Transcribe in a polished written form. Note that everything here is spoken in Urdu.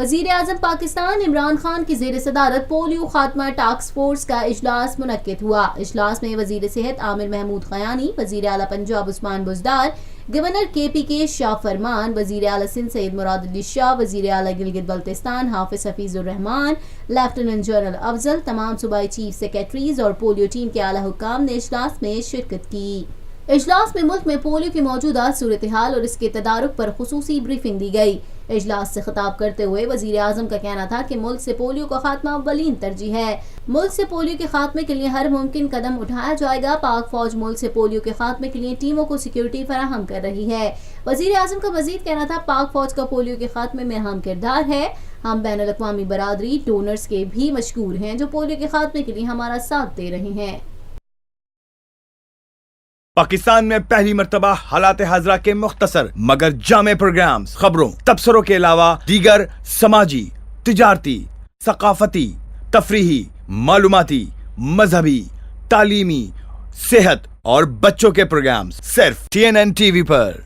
وزیر اعظم پاکستان عمران خان کی زیر صدارت پولیو خاتمہ ٹاسک فورس کا اجلاس منعقد ہوا۔ اجلاس میں وزیر صحت عامر محمود خیانی، وزیر اعلیٰ پنجاب عثمان بزدار، گورنر کے شاہ فرمان، وزیر اعلیٰ سندھ سید مراد علی شاہ، وزیر اعلیٰ گلگت بلتستان حافظ حفیظ الرحمان، لیفٹیننٹ جنرل افضل، تمام صوبائی چیف سیکرٹریز اور پولیو ٹیم کے اعلیٰ حکام نے اجلاس میں شرکت کی۔ اجلاس میں ملک میں پولیو کی موجودہ صورتحال اور اس کے تدارک پر خصوصی بریفنگ دی گئی۔ اجلاس سے خطاب کرتے ہوئے وزیر اعظم کا کہنا تھا کہ ملک سے پولیو کا خاتمہ اولین ترجیح ہے۔ ملک سے پولیو کے خاتمے کے لیے ہر ممکن قدم اٹھایا جائے گا۔ پاک فوج ملک سے پولیو کے خاتمے کے لیے ٹیموں کو سیکیورٹی فراہم کر رہی ہے۔ وزیر اعظم کا مزید کہنا تھا پاک فوج کا پولیو کے خاتمے میں اہم کردار ہے۔ ہم بین الاقوامی برادری ڈونرز کے بھی مشکور ہیں جو پولیو کے خاتمے کے لیے ہمارا ساتھ دے رہے ہیں۔ پاکستان میں پہلی مرتبہ حالات حاضرہ کے مختصر مگر جامع پروگرامز، خبروں، تبصروں کے علاوہ دیگر سماجی، تجارتی، ثقافتی، تفریحی، معلوماتی، مذہبی، تعلیمی، صحت اور بچوں کے پروگرامز صرف TNN TV پر۔